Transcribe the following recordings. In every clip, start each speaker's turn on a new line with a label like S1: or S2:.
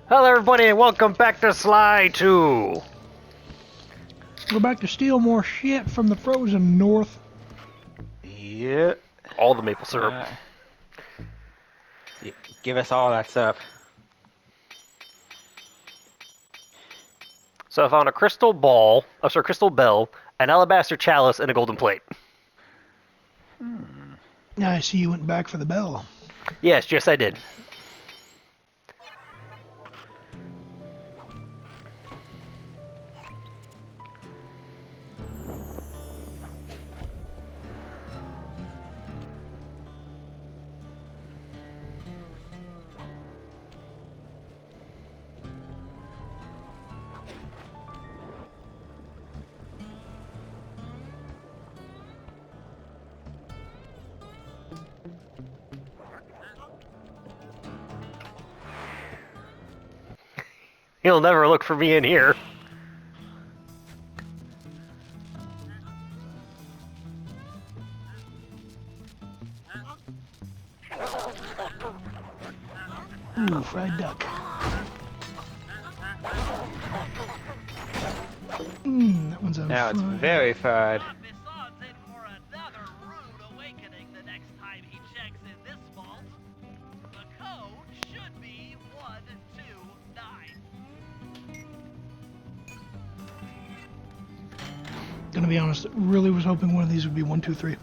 S1: Hello everybody and welcome back to Sly 2.
S2: We're back to steal more shit from the frozen north.
S3: Yeah.
S1: All the maple syrup.
S3: Give us all that stuff.
S1: So I found a crystal crystal bell, an alabaster chalice, and a golden plate.
S2: Now I see you went back for the bell.
S1: Yes, I did. He'll never look for me in here.
S2: Ooh, fried duck. That one's on
S3: Now it's
S2: fried.
S3: very fried.
S2: Gonna be honest, really was hoping one of these would be 1, 2, 3.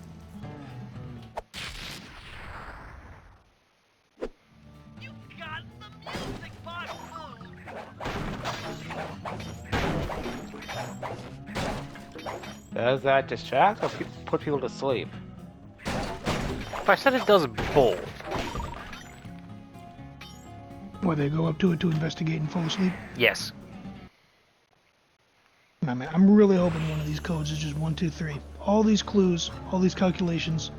S3: Does that distract or put people to sleep?
S1: If I said it does both.
S2: Why they go up to it to investigate and fall asleep?
S1: Yes.
S2: I mean, I'm really hoping one of these codes is just 1, 2, 3. All these clues, all these calculations,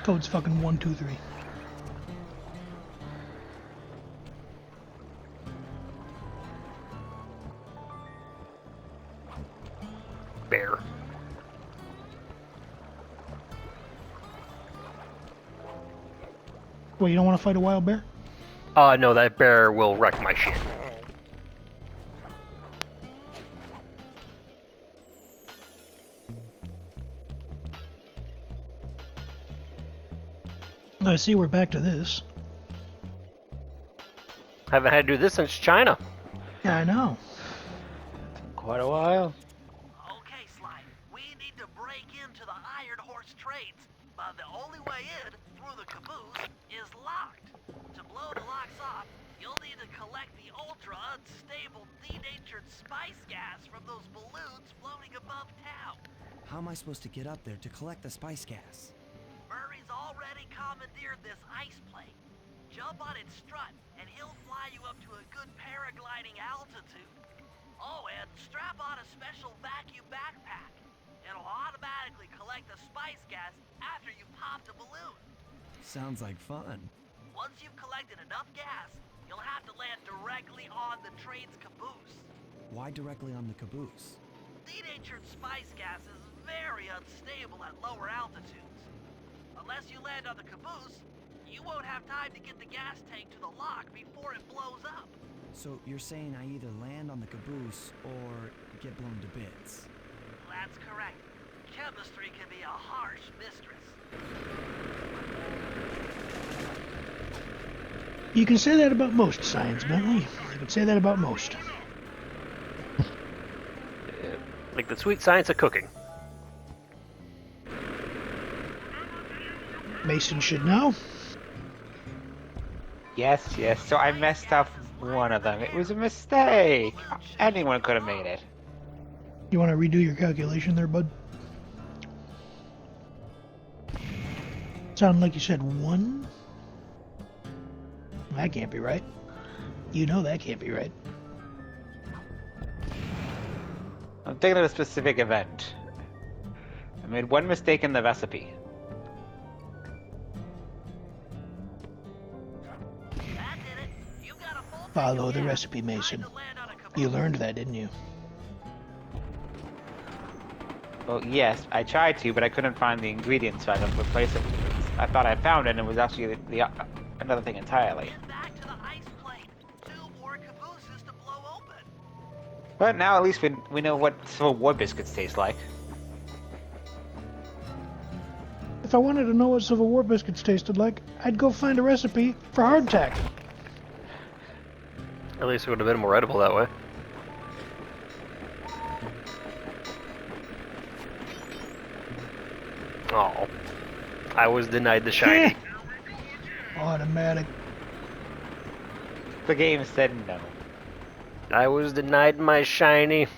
S2: code's fucking 1, 2, 3.
S1: Bear.
S2: Well, you don't want to fight a wild bear?
S1: No, that bear will wreck my shit.
S2: I see we're back to this.
S1: Haven't had to do this since China.
S2: Yeah, I know.
S3: Quite a while.
S4: Okay, Sly, we need to break into the Iron Horse trades, but the only way in, through the caboose, is locked. To blow the locks off, you'll need to collect the ultra-unstable denatured spice gas from those balloons floating above town.
S5: How am I supposed to get up there to collect the spice gas?
S4: Murray's already commandeered this ice plate. Jump on its strut, and he'll fly you up to a good paragliding altitude. Oh, and strap on a special vacuum backpack. It'll automatically collect the spice gas after you pop the balloon.
S5: Sounds like fun.
S4: Once you've collected enough gas, you'll have to land directly on the train's caboose.
S5: Why directly on the caboose?
S4: Denatured spice gas is very unstable at lower altitudes. Unless you land on the caboose, you won't have time to get the gas tank to the lock before it blows up.
S5: So you're saying I either land on the caboose or get blown to bits?
S4: That's correct. Chemistry can be a harsh mistress.
S2: You can say that about most science, Bentley. You can say that about most.
S1: Like the sweet science of cooking.
S2: Mason should know.
S3: Yes. So I messed up one of them. It was a mistake. Anyone could have made it.
S2: You want to redo your calculation there, bud? Sounded like you said 1? That can't be right. You know that can't be right.
S3: I'm thinking of a specific event. I made one mistake in the recipe.
S4: That did it. You got a full
S2: Follow the
S4: tank of
S2: recipe,
S4: gas.
S2: Mason.
S4: Time to land on a caboose.
S2: You learned that, didn't you?
S3: Well, yes, I tried to, but I couldn't find the ingredients so I could replace it. I thought I found it, and it was actually another thing entirely.
S4: Get back to the ice plate. 2 more caboose
S3: But now at least we know what Civil War biscuits taste like.
S2: If I wanted to know what Civil War biscuits tasted like, I'd go find a recipe for hardtack.
S1: At least it would have been more edible that way. Oh, I was denied the shiny.
S2: Automatic.
S3: The game said no.
S1: I was denied my shiny.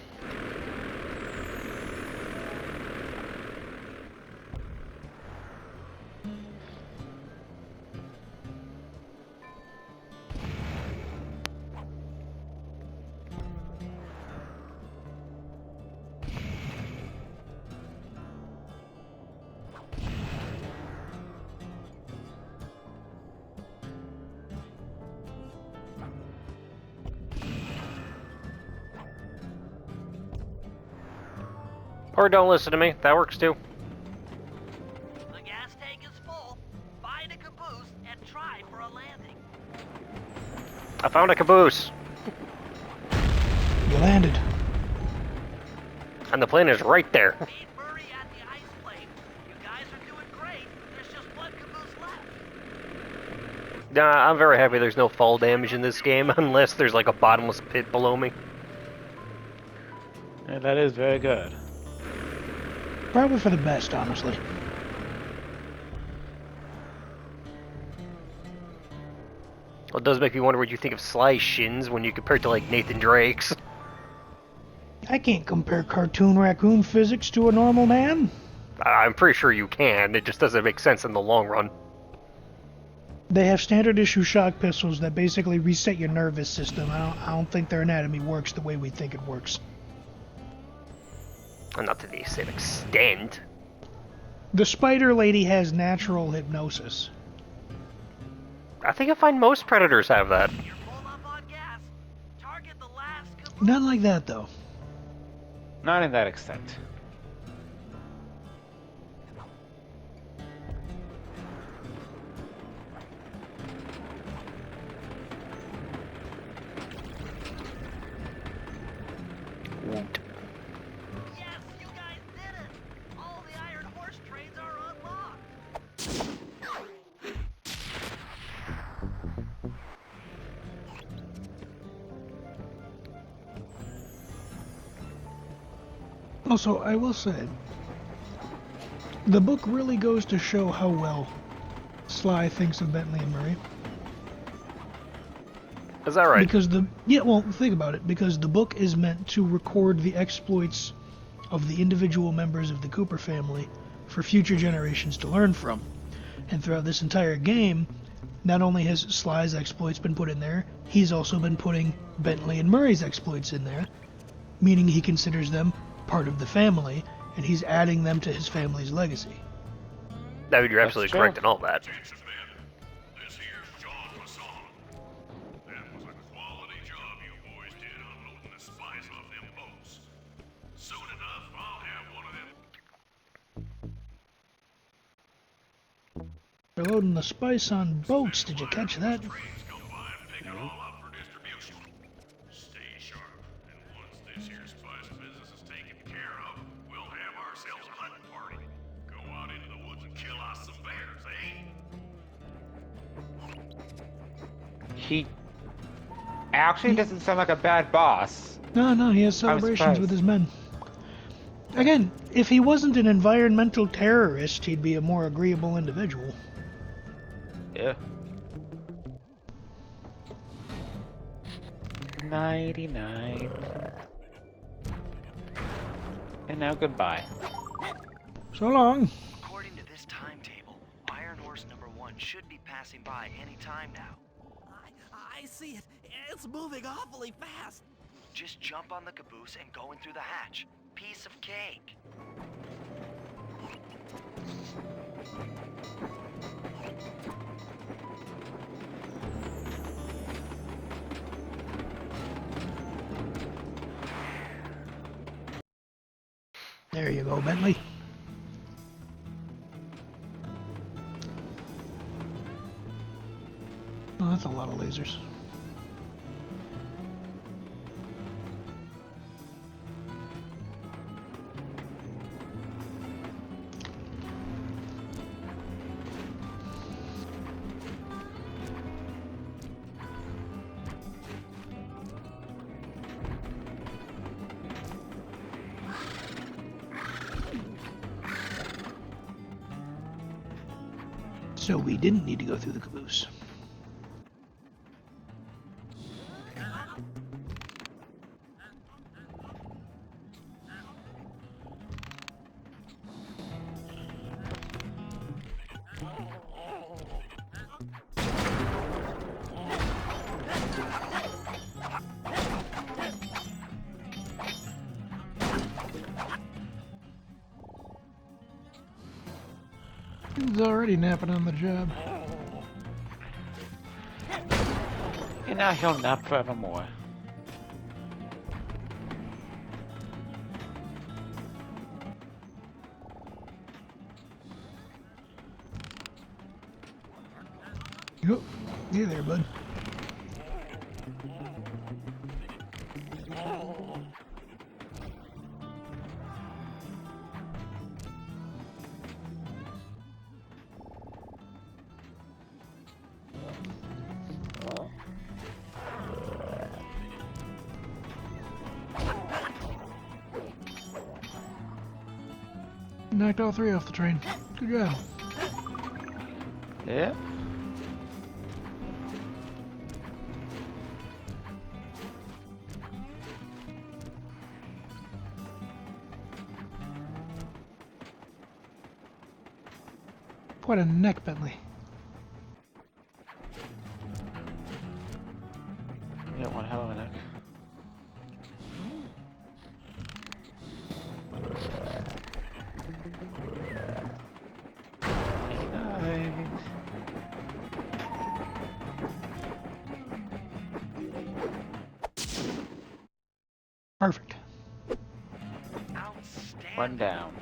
S1: Or don't listen to me. That works too.
S4: The gas tank is full. Find a caboose and try for a landing.
S1: I found a caboose.
S2: You landed.
S1: And the plane is right there.
S4: Meet Murray at the ice plane. You guys are doing great. There's just one caboose left.
S1: Nah, I'm very happy there's no fall damage in this game, unless there's like a bottomless pit below me.
S3: Yeah, that is very good.
S2: Probably for the best, honestly.
S1: Well, it does make me wonder what you think of Sly's shins when you compare it to like Nathan Drake's.
S2: I can't compare cartoon raccoon physics to a normal man.
S1: I'm pretty sure you can, it just doesn't make sense in the long run.
S2: They have standard issue shock pistols that basically reset your nervous system. I don't think their anatomy works the way we think it works.
S1: And not to the same extent.
S2: The Spider Lady has natural hypnosis.
S1: I think I find most predators have that.
S4: You're full up on gas. Target the last caboose.
S2: Not like that, though.
S3: Not in that extent.
S1: Woot.
S4: Yes, you guys did it. All the Iron Horse trains are unlocked.
S2: Also, I will say, the book really goes to show how well Sly thinks of Bentley and Murray.
S1: Is that right?
S2: Because think about it. Because the book is meant to record the exploits of the individual members of the Cooper family for future generations to learn from. And throughout this entire game, not only has Sly's exploits been put in there, he's also been putting Bentley and Murray's exploits in there, meaning he considers them part of the family, and he's adding them to his family's legacy.
S1: I mean, you're absolutely
S3: true.
S1: correct in all that.
S6: This here's John Masson. That was a quality job you boys did unloading the spice off them boats. Soon enough, I'll have one of them
S2: They're loading the spice on boats, did you catch that?
S6: trains come by and pick it all up for distribution. Stay sharp, and once this here spice business is taken care of, we'll have ourselves a hunting party. Go out into the woods and kill us some bears, eh?
S3: He actually doesn't sound like a bad boss.
S2: No, he has celebrations
S3: surprised.
S2: with his men. Again, if he wasn't an environmental terrorist, he'd be a more agreeable individual.
S3: Yeah. 99. And now goodbye.
S2: So long.
S7: According to this timetable, Iron Horse number 1 should be passing by any time now.
S5: I see it. It's moving awfully fast.
S7: Just jump on the caboose and go in through the hatch. Piece of cake.
S2: There you go, Bentley. Oh, that's a lot of lasers. So we didn't need to go through the caboose. He's already napping on the job.
S3: And now he'll nap forevermore.
S2: Yep. Hey there, bud. Knocked all three off the train. Good job.
S3: Yeah.
S2: Quite a neck, Bentley.
S3: Yeah, one hell of a neck.
S2: Perfect.
S7: Outstanding.
S3: One down.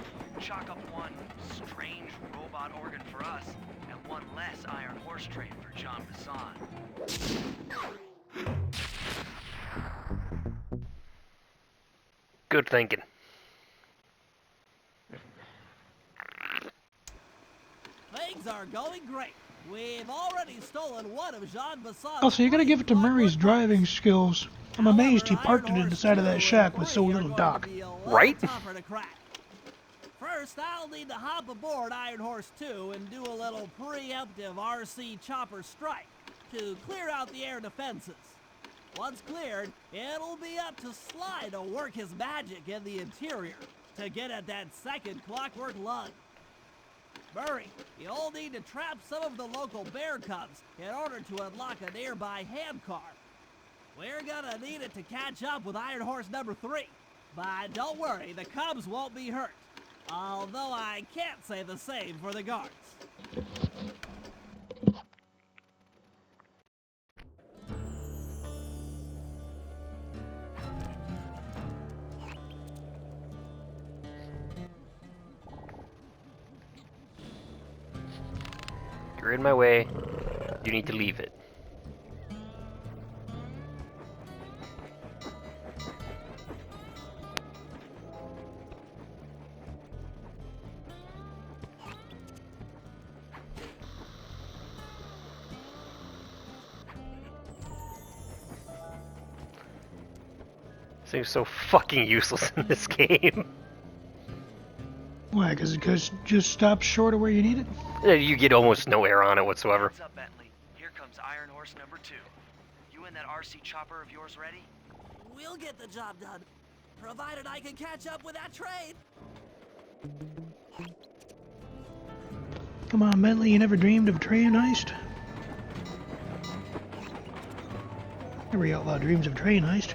S7: Chalk up one strange robot organ for us, and one less Iron Horse trade for John Bassan.
S1: Good thinking.
S8: Things are going great. We've already stolen one of Jean Bassan's.
S2: Also, you gotta give it to Murray's driving skills. I'm amazed he parked it in the side of that shack with so little dock.
S1: Right?
S8: Tougher to crack. First, I'll need to hop aboard Iron Horse 2 and do a little preemptive RC chopper strike to clear out the air defenses. Once cleared, it'll be up to Sly to work his magic in the interior to get at that second clockwork lung. Murray, you'll need to trap some of the local bear cubs in order to unlock a nearby handcar. We're gonna need it to catch up with Iron Horse number 3. But don't worry, the cubs won't be hurt. Although I can't say the same for the guards.
S1: You're in my way. You need to leave it. Seems so fucking useless in this game.
S2: Why? Because it just stops short of where you need it?
S1: You get almost no air on it whatsoever.
S7: What's up, Bentley? Here comes Iron Horse number 2. You and that RC chopper of yours ready?
S8: We'll get the job done, provided I can catch up with that train.
S2: Come on, Bentley, you never dreamed of a train heist? Every outlaw dreams of a train heist.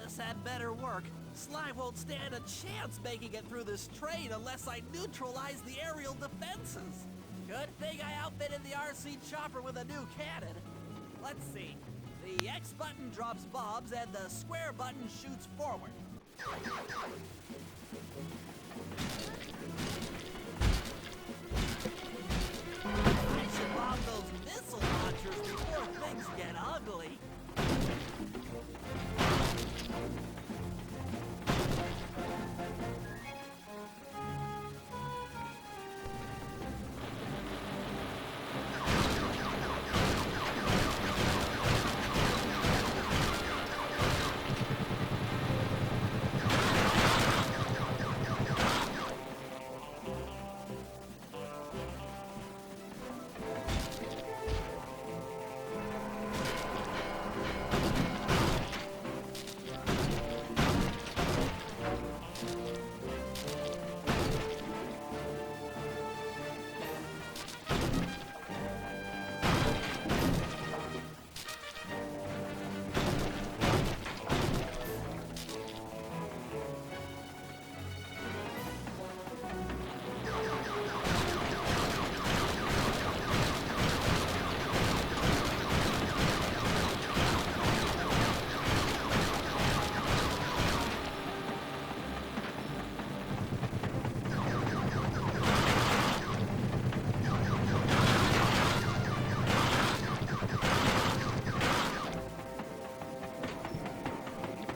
S8: This had better work. Sly won't stand a chance making it through this train unless I neutralize the aerial defenses. Good thing I outfitted the RC chopper with a new cannon. Let's see. The X button drops bombs and the square button shoots forward. I should bomb those missile launchers before things get ugly.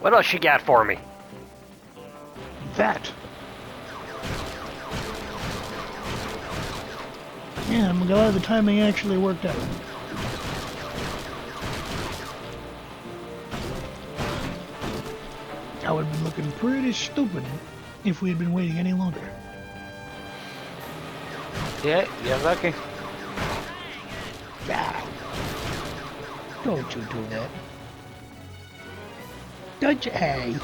S1: What else you got for me?
S2: That. Yeah, I'm glad the timing actually worked out. I would have been looking pretty stupid if we had been waiting any longer.
S3: Yeah, you're lucky.
S2: Ah. Don't you do that. Don't you, hey?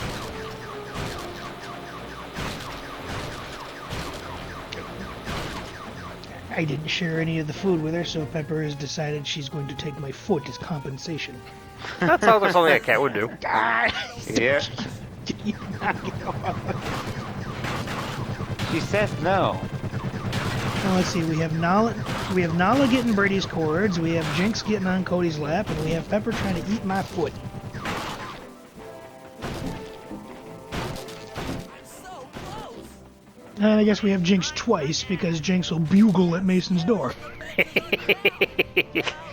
S2: I didn't share any of the food with her, so Pepper has decided she's going to take my foot as compensation.
S1: That sounds like something a cat would do.
S3: Yeah.
S2: You knock it off.
S3: She says no.
S2: Now let's see, we have Nala getting Brady's cords, we have Jinx getting on Cody's lap, and we have Pepper trying to eat my foot.
S8: So close!
S2: And I guess we have Jinx twice, because Jinx will bugle at Mason's door.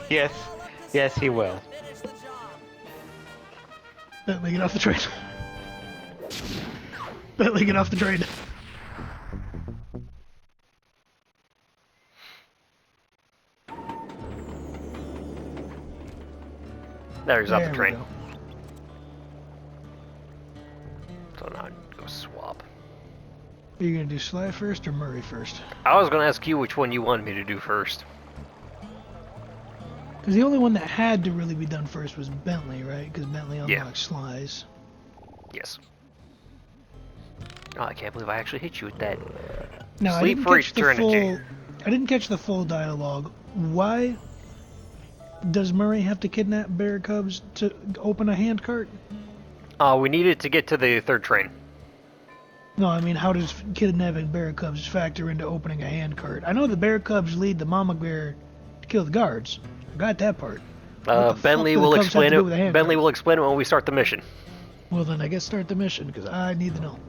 S3: Yes. Yes, he will.
S8: Finish the job.
S2: Bentley, get off the train. Bentley, get off the train.
S1: There's off
S2: There
S1: the
S2: we
S1: train.
S2: go.
S1: So now I go swap.
S2: Are you gonna do Sly first or Murray first?
S1: I was gonna ask you which one you wanted me to do first.
S2: Because the only one that had to really be done first was Bentley, right? Because Bentley unlocked
S1: Yeah.
S2: Sly's.
S1: Yes. Oh, I can't believe I actually hit you with that.
S2: Now
S1: Sleep for eternity.
S2: I didn't catch the full dialogue. Why does Murray have to kidnap bear cubs to open a handcart?
S1: We needed to get to the third train.
S2: No, I mean, how does kidnapping bear cubs factor into opening a handcart? I know the bear cubs lead the mama bear to kill the guards. I got that part. What the
S1: Bentley
S2: fuck do the
S1: will
S2: cubs have to
S1: explain
S2: do with a
S1: it.
S2: handcart?
S1: Bentley will explain it when we start the mission.
S2: Well, then I guess start the mission, because I need to know.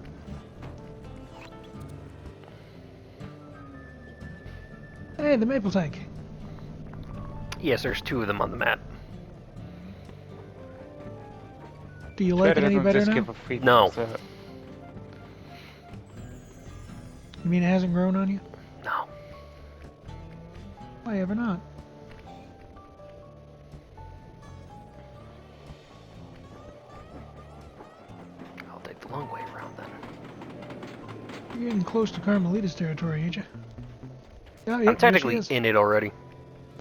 S2: Hey, the maple tank.
S1: Yes, there's two of them on the map.
S2: Do you like it any better
S3: just
S2: now?
S3: give a free
S1: No.
S3: so-
S2: You mean it hasn't grown on you?
S1: No.
S2: Why ever not?
S1: I'll take the long way around then.
S2: You're getting close to Carmelita's territory, ain't you? Yeah,
S1: I'm technically in it already.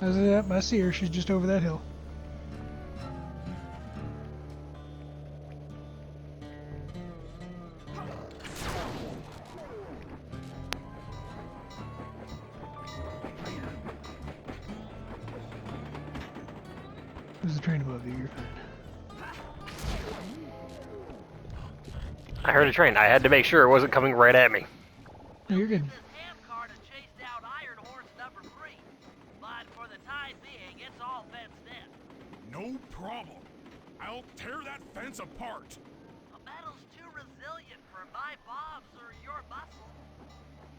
S2: I see her. She's just over that hill. There's a train above you. You're fine.
S1: I heard a train. I had to make sure it wasn't coming right at me.
S2: No, you're good.
S4: This handcart and chased down Iron Horse number 3. But for the time being, it's all fenced in.
S6: No problem. I'll tear that fence apart.
S4: The metal's too resilient for my bombs or your muscle.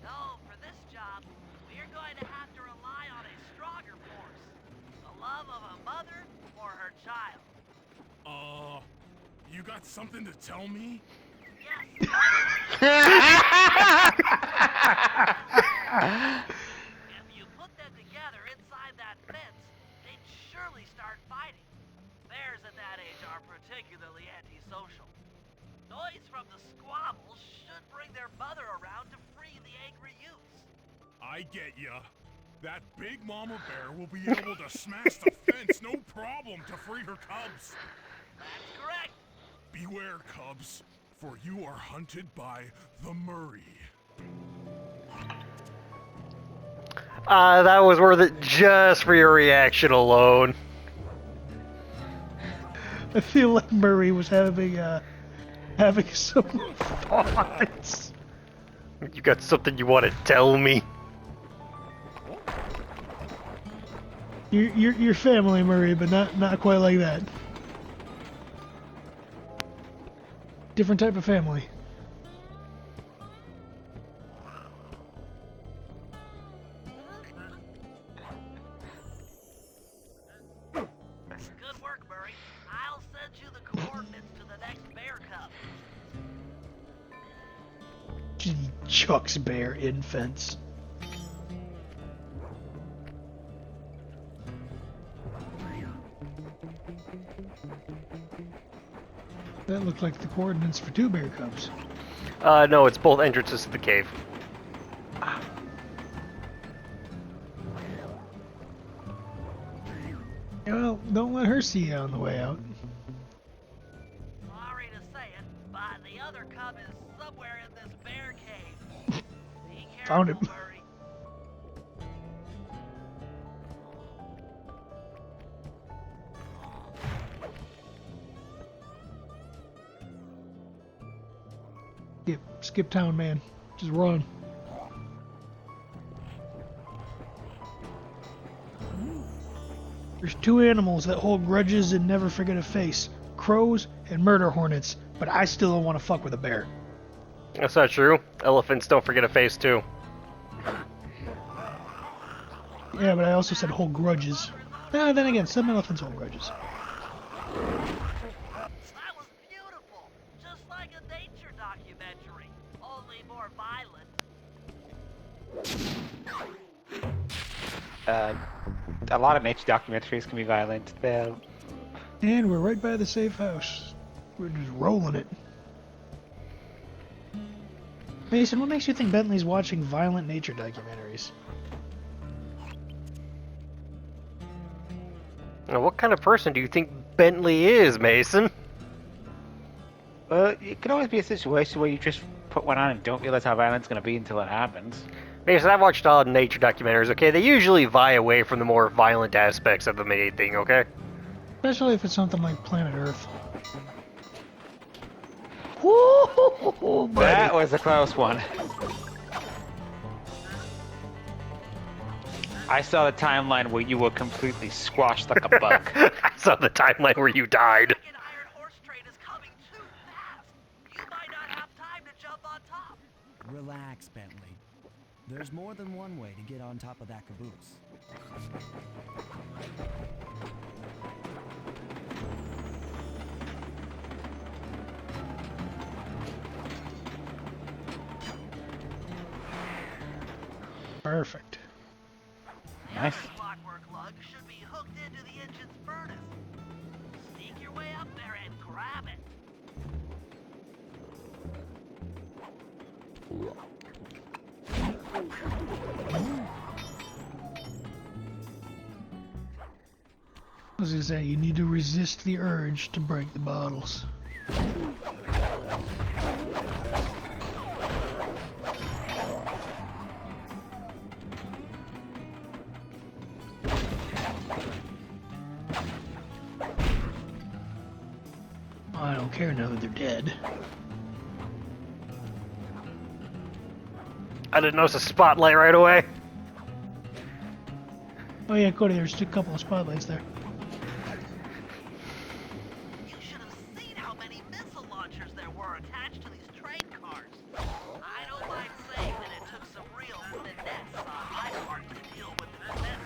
S4: No, for this job, we're going to have to rely on a stronger force. The love of a mother or her child.
S6: You got something to tell me?
S4: Yes. If you put them together inside that fence, they'd surely start fighting. Bears at that age are particularly antisocial. Noise from the squabbles should bring their mother around to free the angry youths.
S6: I get ya. That big mama bear will be able to smash the fence no problem to free her cubs.
S4: That's correct.
S6: Beware, cubs, for you are hunted by the Murray.
S1: That was worth it just for your reaction alone.
S2: I feel like Murray was having some thoughts.
S1: You got something you want to tell me?
S2: You're family, Murray, but not quite like that. Different type of family.
S4: Good work, Murray. I'll send you the coordinates to the next bear
S2: Chuck's bear in fence. That looked like the coordinates for 2 bear cubs.
S1: No, it's both entrances to the cave.
S2: Well, don't let her see you on the way out.
S4: Sorry to say it, but the other cub is somewhere in this bear cave. Be careful,
S2: Found him.
S4: Murray.
S2: Skip town, man. Just run. There's 2 animals that hold grudges and never forget a face. Crows and murder hornets. But I still don't want to fuck with a bear.
S1: That's not true. Elephants don't forget a face, too.
S2: Yeah, but I also said hold grudges. Then again, some elephants hold grudges.
S4: That was beautiful. Just like a nature documentary. Only more violent.
S3: A lot of nature documentaries can be violent.
S2: And we're right by the safe house. We're just rolling it. Mason, what makes you think Bentley's watching violent nature documentaries?
S1: Now, what kind of person do you think Bentley is, Mason?
S3: Well, it could always be a situation where you just put one on and don't realize how violent it's going to be until it happens.
S1: Mason, I've watched all nature documentaries, okay? They usually vie away from the more violent aspects of the main thing, okay?
S2: Especially if it's something like Planet Earth. Woo, buddy.
S3: That was a close one. I saw the timeline where you were completely squashed like a bug.
S1: I saw the timeline where you died.
S4: Second iron horse train is coming too fast. You might not have time to jump on top.
S5: Relax, Bentley. There's more than one way to get on top of that caboose.
S2: Perfect.
S3: Nice.
S4: The clockwork lug should be hooked into the engine's furnace. Sneak your way up there and grab it.
S2: I was gonna say, you need to resist the urge to break the bottles. I don't care now that they're dead.
S1: I didn't notice a spotlight right away.
S2: Oh yeah, Cody, there's a couple of spotlights there.
S4: You should have seen how many missile launchers there were attached to these train cars. I don't mind saying that it took some real finesse on my part to deal with the defenses.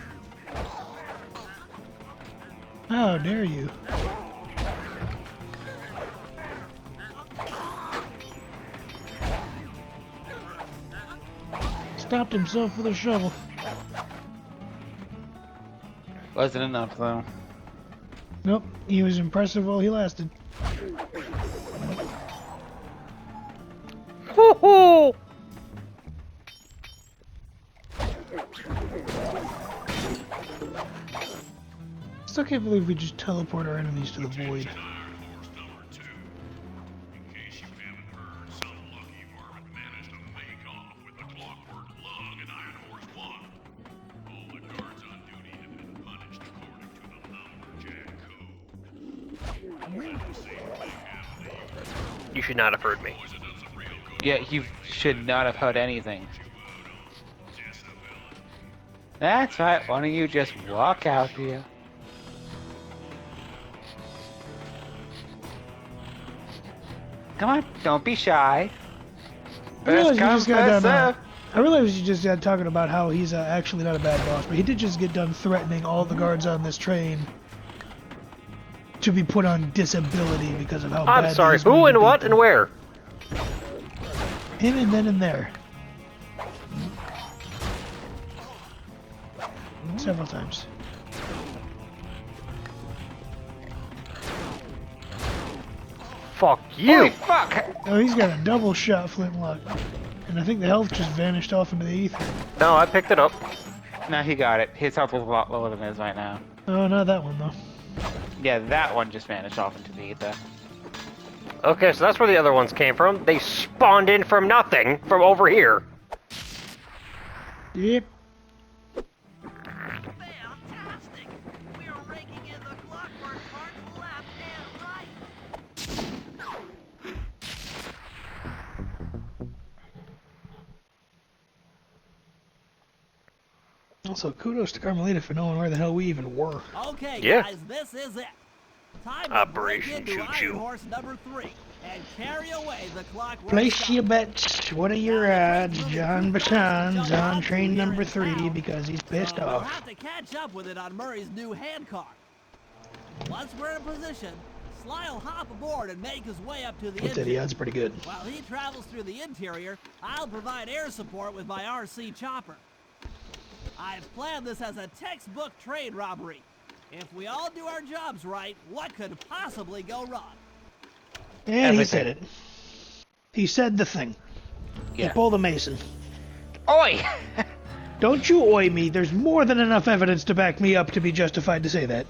S2: How dare you? Stopped himself with a shovel.
S3: Wasn't enough, though.
S2: Nope, he was impressive while he lasted.
S1: Woohoo!
S2: Still can't believe we just teleport our enemies to the void.
S6: Iron Horse number 2. In case you haven't heard, some lucky varmint managed to make off with the clockwork lug and Iron Horse 1. All the guards on duty have been punished according to the lumberjack code. And the same thing happened to you.
S1: You should not have heard me.
S6: Boys have done some real good
S3: Yeah, you should not have heard anything.
S6: Jezebel.
S3: That's right, why don't you just walk out here? Come on, don't be shy.
S2: I realize
S3: First
S2: you
S3: come,
S2: just got
S3: first
S2: done.
S3: serve.
S2: I realize you just got talking about how he's actually not a bad boss, but he did just get done threatening all the guards on this train to be put on disability because of how bad.
S1: I'm sorry,
S2: he's mean
S1: who
S2: to
S1: and what
S2: people.
S1: and where?
S2: Him and then and there. several times.
S1: Fuck you!
S3: Holy fuck!
S2: Oh, he's got a double shot flintlock. And I think the health just vanished off into the ether.
S1: No, I picked it up.
S3: No, he got it. His health was a lot lower than his right now.
S2: Oh, not that one, though.
S3: Yeah, that one just vanished off into the ether.
S1: Okay, so that's where the other ones came from. They spawned in from nothing, from over here.
S2: Yep.
S4: Fantastic! We're raking in the clockwork parts left and right.
S2: Also, kudos to Carmelita for knowing where the hell we even were.
S8: Okay,
S1: Yeah.
S8: guys, this is it. Time to
S1: Operation
S8: break into
S1: Choo-Choo.
S8: Iron Horse number 3 and carry away the clockwork.
S2: Place
S8: stop.
S2: your bets. What are your odds? John Bashan's on train number 3 because he's pissed
S8: We'll
S2: off.
S8: have to catch up with it on Murray's new hand car. Once we're in position, Sly will hop aboard and make his way up to the
S2: I'd say the
S8: engine.
S2: odds are pretty good.
S8: While he travels through the interior, I'll provide air support with my RC chopper. I've planned this as a textbook train robbery. If we all do our jobs right, what could possibly go wrong?
S2: And he said it. He said the thing.
S3: Yeah.
S2: He pulled a Mason.
S3: Oi!
S2: Don't you oi me. There's more than enough evidence to back me up to be justified to say that.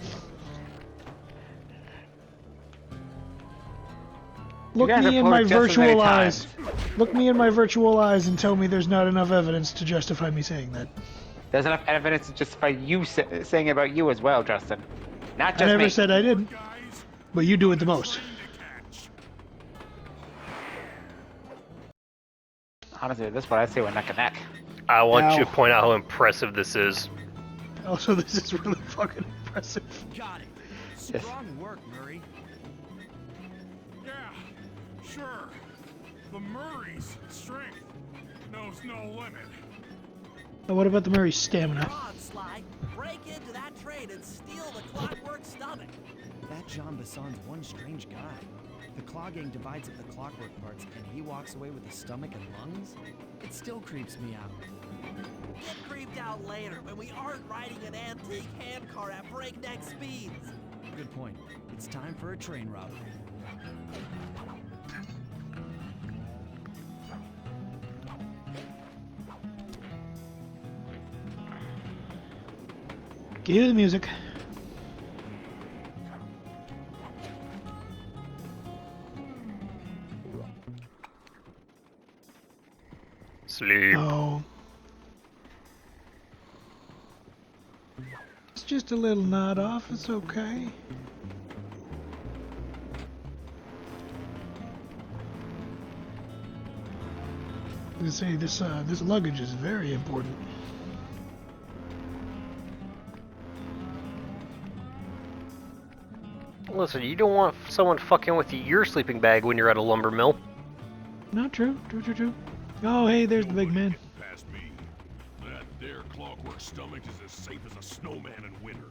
S2: Look
S3: guys
S2: me
S3: have
S2: in my
S3: posed just as many
S2: virtual eyes.
S3: times.
S2: Look me in my virtual eyes and tell me there's not enough evidence to justify me saying that.
S3: There's enough evidence to justify you saying about you as well, Justin. Not
S2: I
S3: just
S2: never
S3: me.
S2: said I didn't, but you do it the most.
S3: Honestly, this is what I say when neck and neck.
S1: I want you
S2: Ow.
S1: to point out how impressive this is.
S2: Also, this is really fucking impressive.
S5: Got it.
S3: Yes.
S5: Strong work, Murray.
S6: Yeah, sure. The Murray's strength knows no limit.
S2: But what about the Murray's stamina?
S8: Come on, Sly. Break into that train and steal the clockwork stomach.
S5: That Jean Basson's one strange guy. The Claw Gang divides up the clockwork parts, and he walks away with the stomach and lungs? It still creeps me out.
S8: Get creeped out later when we aren't riding an antique handcar at breakneck speeds.
S5: Good point. It's time for a train robbery.
S2: Cue the music.
S1: Sleep.
S2: Oh. It's just a little nod off, it's okay. I was gonna say this luggage is very important.
S1: Listen, you don't want someone fucking with your sleeping bag when you're at a lumber mill.
S2: Not true. True. Oh, hey, there's the big man.
S6: Past me. That there clockwork stomach is as safe as a snowman in winter.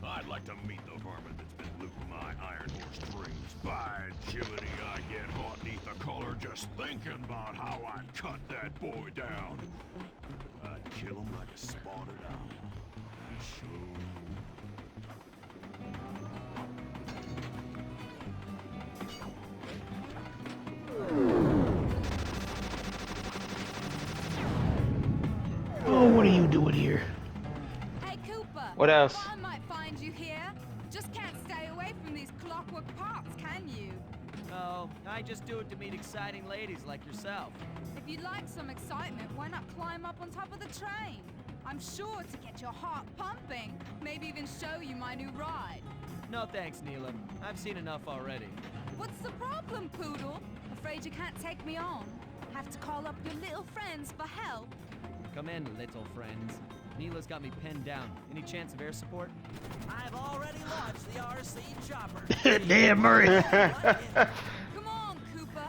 S6: I'd like to meet the varmint that's been looting my iron horse trains. By Jiminy, I get hot neath the collar just thinking about how I'd cut that boy down. I'd kill him like a spotted owl. Sure.
S2: Oh, what are you doing here?
S9: Hey Cooper.
S3: What else?
S9: Thought I might find you here. Just can't stay away from these clockwork parts, can you?
S5: Oh, I just do it to meet exciting ladies like yourself.
S9: If you'd like some excitement, why not climb up on top of the train? I'm sure to get your heart pumping. Maybe even show you my new ride.
S5: No thanks, Neela. I've seen enough already.
S9: What's the problem, Poodle? Afraid you can't take me on? Have to call up your little friends for help?
S5: Come in, little friends. Neela's got me pinned down. Any chance of air support?
S8: I've already launched the RC chopper.
S2: Damn, Murray.
S9: Come on, Cooper.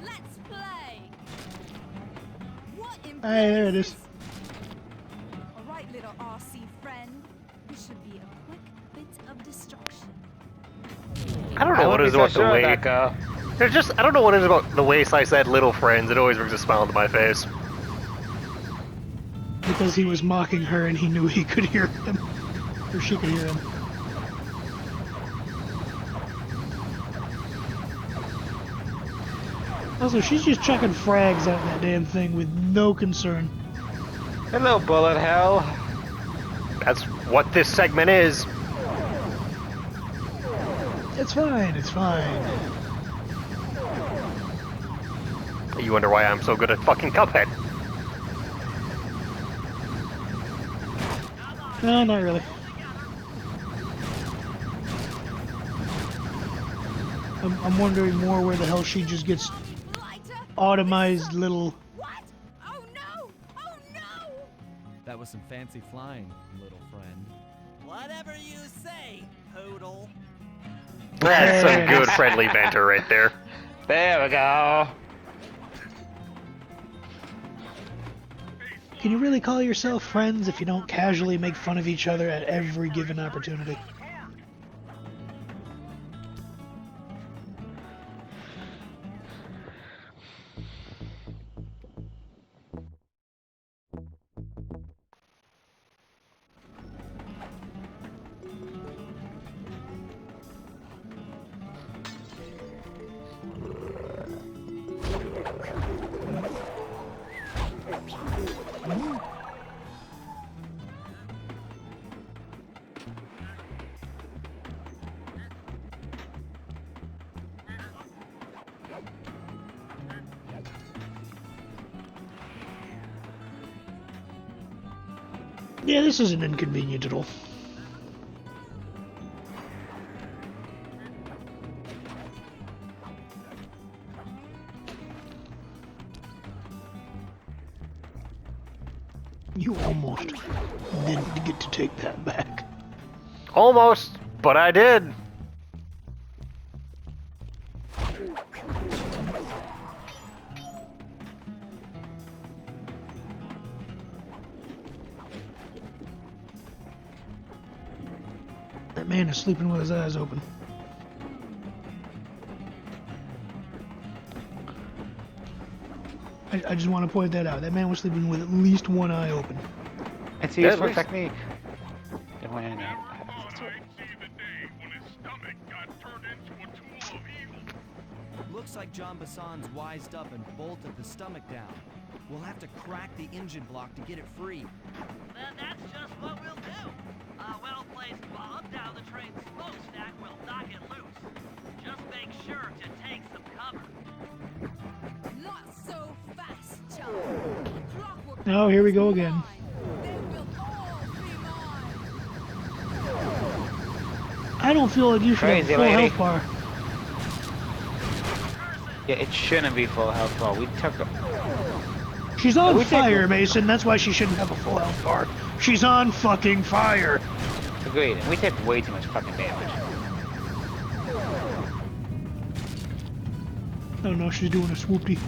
S9: Let's play. What in
S2: Hey, there it is.
S9: All right, little RC friend. This should be a quick bit of destruction.
S1: I don't know what it is about the way.
S3: Becca.
S1: There's just I don't know what it is about the way Sly said "little friends." It always brings a smile to my face.
S2: because he was mocking her and he knew he could hear him. Or she could hear him. Also, she's just chucking frags out that damn thing with no concern.
S3: Hello, bullet hell.
S1: That's what this segment is.
S2: It's fine, it's fine.
S1: You wonder why I'm so good at fucking Cuphead.
S2: No, not really. I'm wondering more where the hell she just gets automized little...
S9: What? Oh no! Oh no!
S5: That was some fancy flying, little friend.
S8: Whatever you say, poodle.
S1: That's some good friendly banter right there.
S3: There we go.
S2: Can you really call yourself friends if you don't casually make fun of each other at every given opportunity? Yeah, this isn't inconvenient at all. You almost didn't get to take that back.
S1: Almost, but I did.
S2: That man is sleeping with his eyes open. I just want to point that out. That man was sleeping with at least one eye open.
S3: It's a
S1: Yeah,
S3: useful
S1: at least-
S3: technique. It went in.
S6: I see the day when his stomach got turned into a tool of evil.
S5: Looks like John Bassan's wised up and bolted the stomach down. We'll have to crack the engine block to get it free.
S4: Then that's just what we'll do. A well-placed bomb down the train's smokestack will knock it loose. Just make sure to take some cover.
S9: Not so fast, John. Clockwork
S2: Oh, here we go again.
S9: They will all be mine.
S2: I don't feel like you should have
S3: Crazy
S2: a full
S3: lady.
S2: health bar.
S3: Yeah, it shouldn't be full health bar. We took a...
S2: She's on
S3: We take-
S2: fire, Mason. That's why she shouldn't have a full health bar. She's on fucking fire.
S3: Agreed. We take way too much fucking damage.
S2: Oh no, she's doing a swoopty.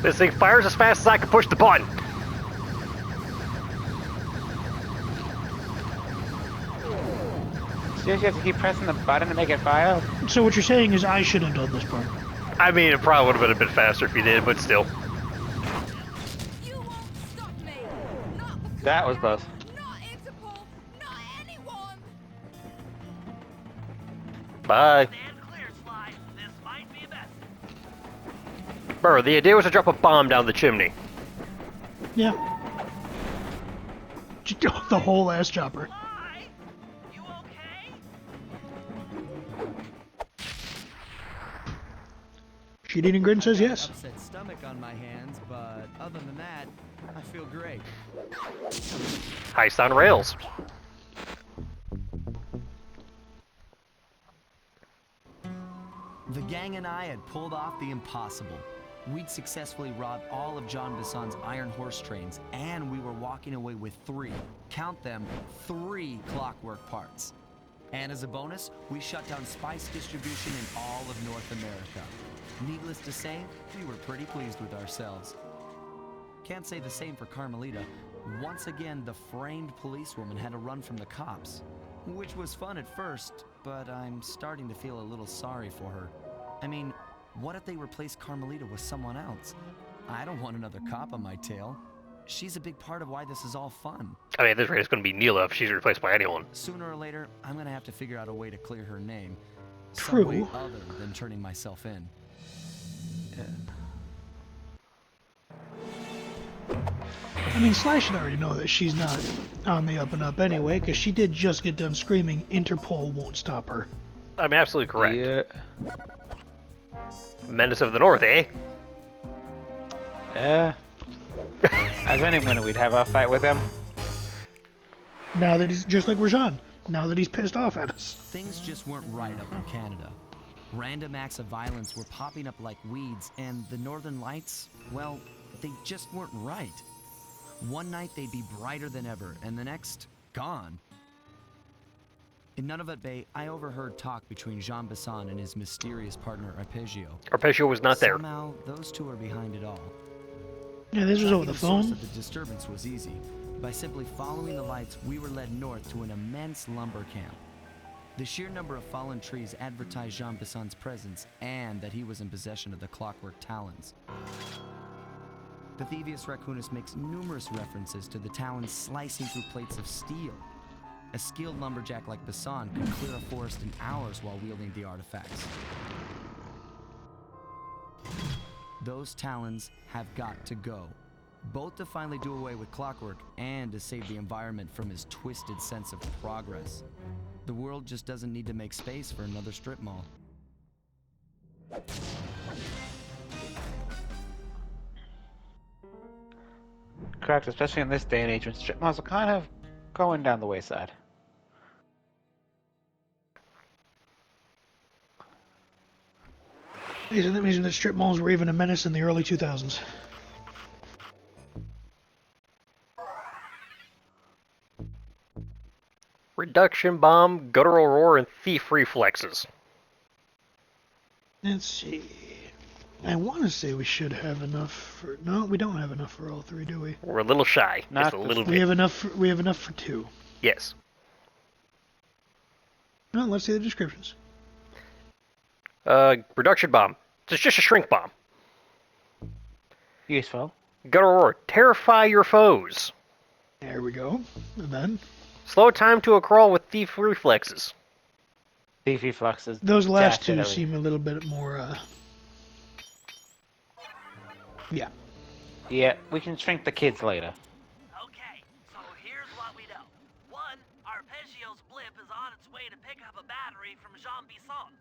S1: This thing fires as fast as I can push the button.
S3: Seriously, you have to keep pressing the button to make it fire?
S2: So what you're saying is I should have done this part.
S1: I mean, it probably would have been a bit faster if you did, but still.
S9: You won't stop me. Not the
S3: That was close.
S9: Not Interpol. Not anyone.
S1: Bye.
S4: Stand clear, Sly. This might be best.
S1: Burr, the idea was to drop a bomb down the chimney.
S2: Yeah. The whole ass chopper.
S4: Sly, you okay?
S2: Sheet eating grin says yes.
S5: Upset stomach on my hands, but other than that, I feel great.
S1: Heist on rails.
S5: The gang and I had pulled off the impossible. We'd successfully robbed all of John Bassan's iron horse trains, and we were walking away with count them, 3 clockwork parts. And as a bonus, we shut down spice distribution in all of North America. Needless to say, we were pretty pleased with ourselves. Can't say the same for Carmelita. Once again, the framed policewoman had to run from the cops. Which was fun at first, but I'm starting to feel a little sorry for her. I mean, what if they replaced Carmelita with someone else? I don't want another cop on my tail. She's a big part of why this is all fun.
S1: I mean, at this rate, it's going to be Neela if she's replaced by anyone.
S5: Sooner or later, I'm gonna have to figure out a way to clear her name.
S2: True.
S5: Some way other than turning myself in.
S2: I mean, Slash should already know that she's not on the up and up anyway, because she did just get done screaming, Interpol won't stop her.
S1: I'm absolutely correct.
S3: Yeah.
S1: Menace of the North, eh?
S3: Yeah. As anyone, we'd have our fight with him.
S2: Now that he's just like Rajan, now that he's pissed off at us.
S5: Things just weren't right up in Canada. Random acts of violence were popping up like weeds, and the Northern Lights, well, they just weren't right. One night they'd be brighter than ever, and the next, gone. In Nunavut Bay, I overheard talk between Jean Bisson and his mysterious partner Arpeggio.
S1: Arpeggio was not there.
S5: Somehow, those two are behind it all.
S2: Yeah, this was over
S5: Tracking
S2: the
S5: source
S2: phone.
S5: of the disturbance was easy. By simply following the lights, we were led north to an immense lumber camp. The sheer number of fallen trees advertised Jean Bisson's presence and that he was in possession of the clockwork talons. The Thievius Raccoonus makes numerous references to the talons slicing through plates of steel. A skilled lumberjack like Bisson could clear a forest in hours while wielding the artifacts. Those talons have got to go, both to finally do away with clockwork and to save the environment from his twisted sense of progress. The world just doesn't need to make space for another strip mall.
S3: Correct, especially in this day and age when strip malls are kind of going down the wayside.
S2: Isn't it amazing that strip malls were even a menace in the early 2000s?
S1: Reduction bomb, guttural roar, and thief reflexes.
S2: Let's see. I want to say we should have enough for... No, we don't have enough for all three, do we?
S1: We're a little shy.
S3: Not
S1: Just a
S3: this-
S1: little
S2: We
S1: bit.
S2: have enough. We have enough for two.
S1: Yes.
S2: Well, let's see the descriptions.
S1: Reduction bomb. It's just a shrink bomb.
S3: Useful.
S1: Guttural roar. Terrify your foes.
S2: There we go. And then
S1: Slow time to a crawl with thief reflexes.
S3: Thief reflexes.
S2: those last
S3: That's
S2: two
S3: it,
S2: seem a little bit more. Yeah.
S3: Yeah, we can shrink the kids later.
S4: Okay, so here's what we know. One, Arpeggio's blimp is on its way to pick up a battery from Jean Bisson.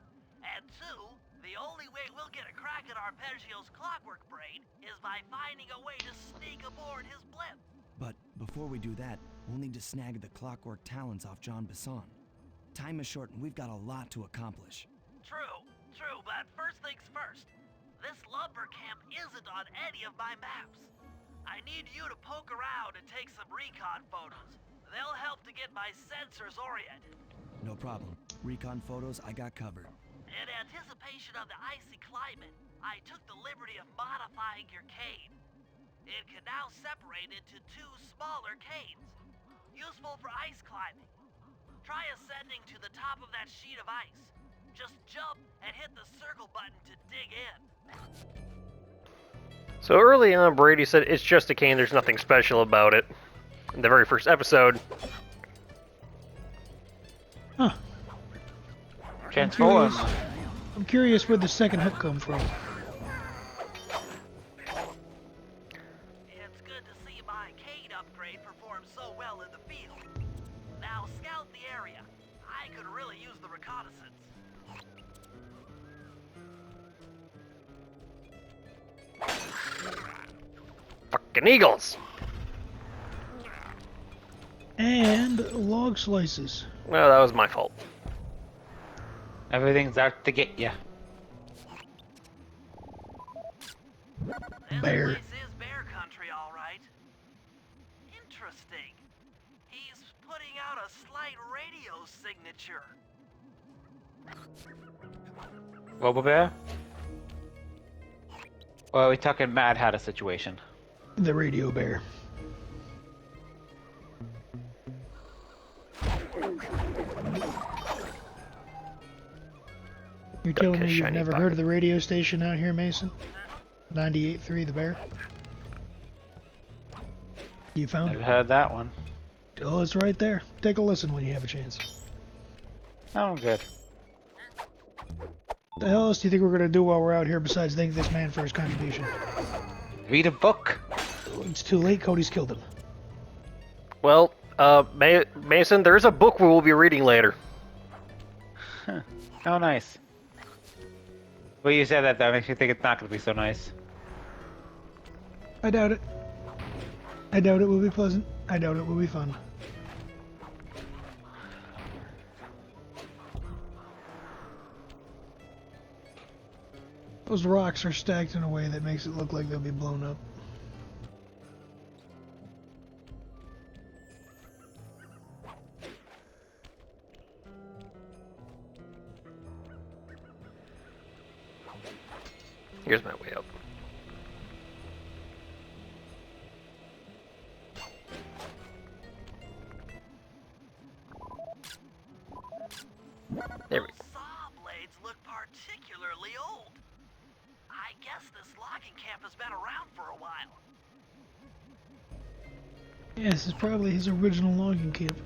S4: And two, the only way we'll get a crack at Arpeggio's clockwork brain is by finding a way to sneak aboard his blimp.
S5: But before we do that, we'll need to snag the clockwork talons off Jean Bisson. Time is short and we've got a lot to accomplish.
S4: True, but first things first. This lumber camp isn't on any of my maps. I need you to poke around and take some recon photos. They'll help to get my sensors oriented.
S5: No problem. Recon photos, I got covered.
S4: In anticipation of the icy climate, I took the liberty of modifying your cane. It can now separate into two smaller canes, useful for ice climbing. Try ascending to the top of that sheet of ice. Just jump and hit the circle button to dig in.
S1: So early on, Brady said it's just a cane, there's nothing special about it. In the very first episode.
S2: Huh.
S3: Transform.
S2: I'm curious where the second hook come from.
S4: It's good to see my cane upgrade perform so well in the field. Now scout the area. I could really use the reconnaissance.
S1: Fucking eagles!
S2: And log slices.
S1: Well, that was my fault.
S3: Everything's out to get ya.
S4: This
S2: Bear.
S4: place is bear country, all right. Interesting. He's putting out a slight radio signature.
S3: Robo Bear? Or are we talking Mad Hatter situation?
S2: The radio bear. You're telling me you've
S1: shiny
S2: never
S1: pocket.
S2: heard of the radio station out here, Mason? 98.3 The Bear? You found
S3: I've
S2: it?
S3: heard that one.
S2: Oh, it's right there. Take a listen when you have a chance.
S3: Oh, good.
S2: The hell else do you think we're gonna do while we're out here besides thank this man for his contribution?
S3: Read a book.
S2: It's too late, Cody's killed him.
S1: Well, Mason, there's a book we will be reading later.
S3: Huh. Oh, nice. Well, you said that, though. Makes me think it's not going to be so nice.
S2: I doubt it. I doubt it will be pleasant. I doubt it will be fun. Those rocks are stacked in a way that makes it look like they'll be blown up.
S1: Here's my way up. There we go.
S4: Those saw blades look particularly old. I guess this logging camp has been around for a while.
S2: Yeah, this is probably his original logging camp.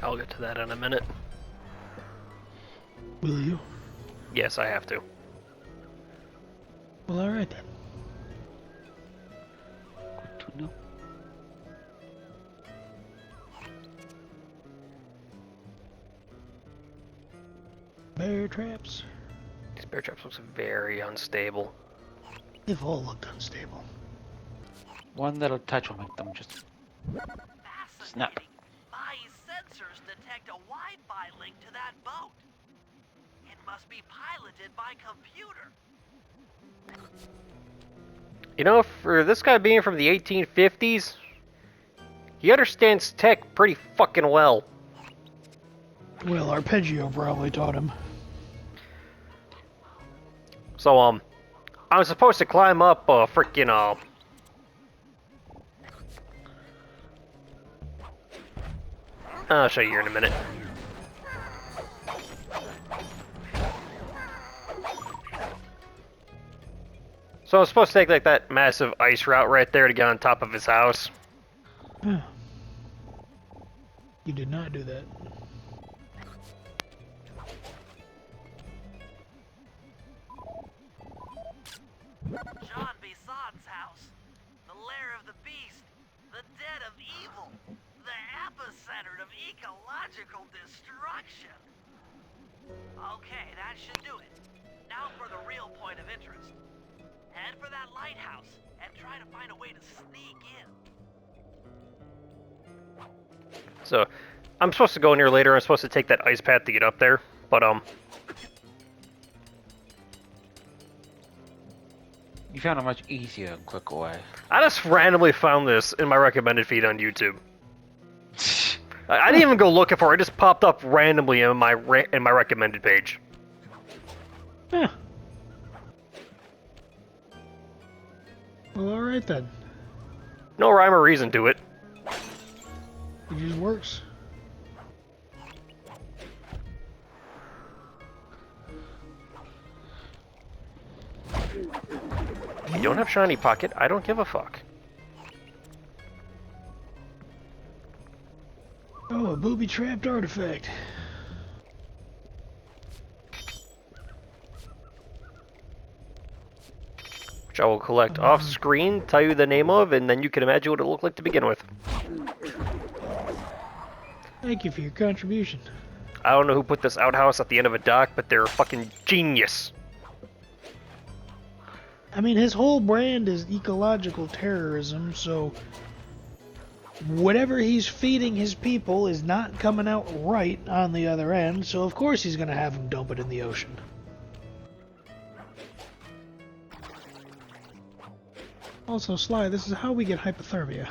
S1: I'll get to that in a minute.
S2: Will you?
S1: Yes, I have to.
S2: Well, alright then.
S3: Good to know.
S2: Bear traps.
S1: These bear traps looks very unstable.
S2: They've all looked unstable.
S3: One little touch will make them just snap.
S4: Fascinating. My sensors detect a Wi-Fi link to that boat. It must be piloted by computer.
S1: You know, for this guy being from the 1850s, he understands tech pretty fucking well.
S2: Well, Arpeggio probably taught him.
S1: So, I'm supposed to climb up a freaking, I'll show you here in a minute. So I'm supposed to take like that massive ice route right there to get on top of his house.
S2: Huh. You did not do that.
S4: John Bison's house. The lair of the beast. The den of evil. The epicenter of ecological destruction. Okay, that should do it. Now for the real point of interest. Head for that lighthouse and try to find a way to sneak in.
S1: So I'm supposed to go in here later. I'm supposed to take that ice path to get up there. But
S3: You found a much easier and quicker way.
S1: I just randomly found this in my recommended feed on YouTube. I didn't even go looking for it. It just popped up randomly in my recommended page.
S2: Huh. Well, alright then.
S1: No rhyme or reason to it.
S2: It just works.
S1: If you don't have shiny pocket, I don't give a fuck.
S2: Oh, a booby-trapped artifact.
S1: Which I will collect off screen, tell you the name of, and then you can imagine what it looked like to begin with.
S2: Thank you for your contribution.
S1: I don't know who put this outhouse at the end of a dock, but they're a fucking genius.
S2: I mean, his whole brand is ecological terrorism, so whatever he's feeding his people is not coming out right on the other end, so of course he's going to have them dump it in the ocean. Also, Sly, this is how we get hypothermia.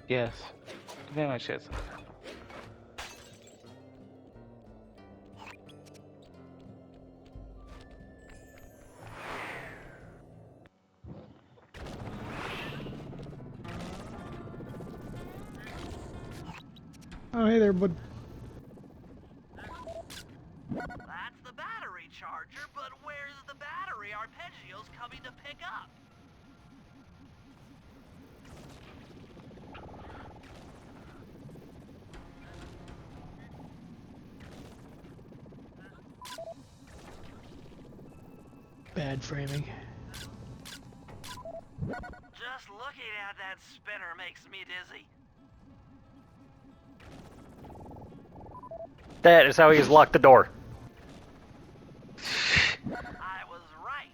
S3: Yes. Very much is.
S2: Oh, hey there, bud.
S4: That's the battery charger, but where's the battery Arpeggio's coming to pick up?
S2: Bad framing.
S4: Just looking at that spinner makes me dizzy.
S1: That is how he's locked the door.
S4: I was right.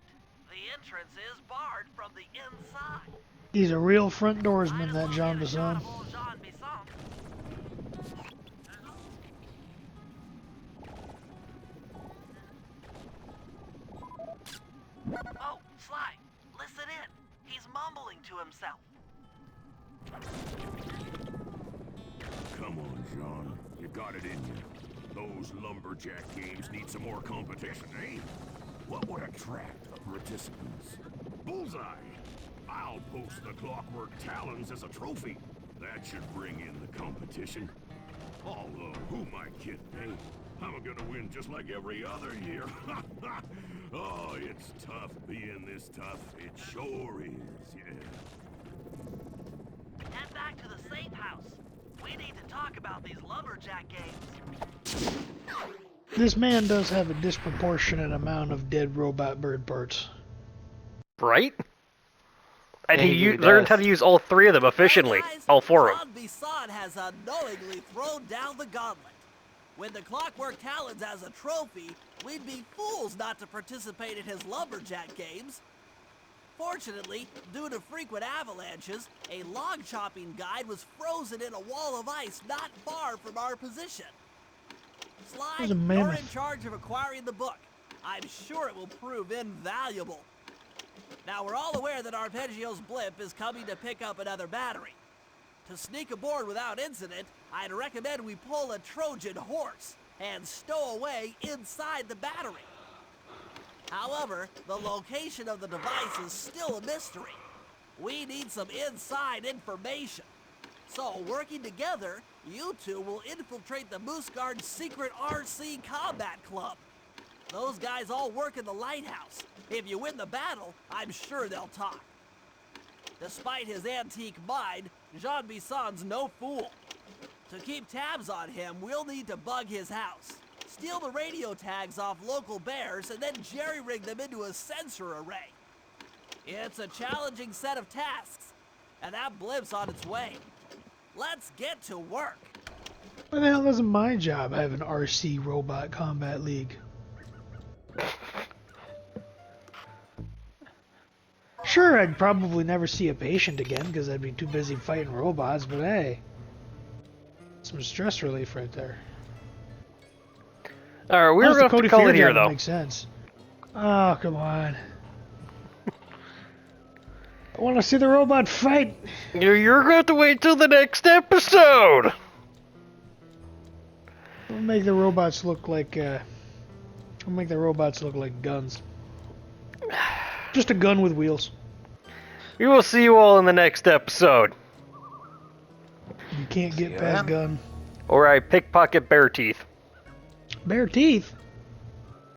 S4: The entrance is barred from the inside.
S2: He's a real front doorsman, that Jean Bisson.
S4: Oh, Sly, listen in. He's mumbling to himself.
S6: Come on, John. You got it in you. Those lumberjack games need some more competition, eh? What would attract the participants? Bullseye! I'll post the Clockwork Talons as a trophy. That should bring in the competition. Although, who am I kidding, eh? I'm gonna win just like every other year. Oh, it's tough being this tough. It sure is, yeah.
S4: Head back to the safe house. We need to talk about these lumberjack games.
S2: This man does have a disproportionate amount of dead robot bird parts.
S1: Right? And
S3: Yeah,
S1: he
S3: he really
S1: learned how
S3: does.
S1: to use all three of them efficiently.
S8: Hey guys,
S1: All four of them.
S8: John Bisson has unknowingly thrown down the gauntlet. With the Clockwork Talons as a trophy, we'd be fools not to participate in his lumberjack games. Fortunately, due to frequent avalanches, a log chopping guide was frozen in a wall of ice not far from our position. Sly,
S2: There's a
S8: you're in
S2: mammoth.
S8: charge of acquiring the book. I'm sure it will prove invaluable. Now, we're all aware that Arpeggio's blimp is coming to pick up another battery. To sneak aboard without incident, I'd recommend we pull a Trojan horse and stow away inside the battery. However, the location of the device is still a mystery. We need some inside information. So, working together, you two will infiltrate the Moose Guard's secret RC Combat Club. Those guys all work in the lighthouse. If you win the battle, I'm sure they'll talk. Despite his antique mind, Jean Bisson's no fool. To keep tabs on him, we'll need to bug his house, steal the radio tags off local bears, and then jerry-rig them into a sensor array. It's a challenging set of tasks, and that blimp's on its way. Let's get to work.
S2: Why the hell isn't my job having RC Robot Combat League? Sure, I'd probably never see a patient again because I'd be too busy fighting robots, but hey. Some stress relief right there.
S1: Alright, we're
S2: Honestly,
S1: going to have
S2: Cody
S1: to call
S2: Fear
S1: it here,
S2: job
S1: though.
S2: Makes sense. Oh, come on. I want to see the robot fight.
S1: You're going to have to wait till the next episode.
S2: We'll make the robots look like, we'll make the robots look like guns. Just a gun with wheels.
S1: We will see you all in the next episode.
S2: You can't get past gun.
S1: Or I pickpocket bear teeth.
S2: Bare teeth?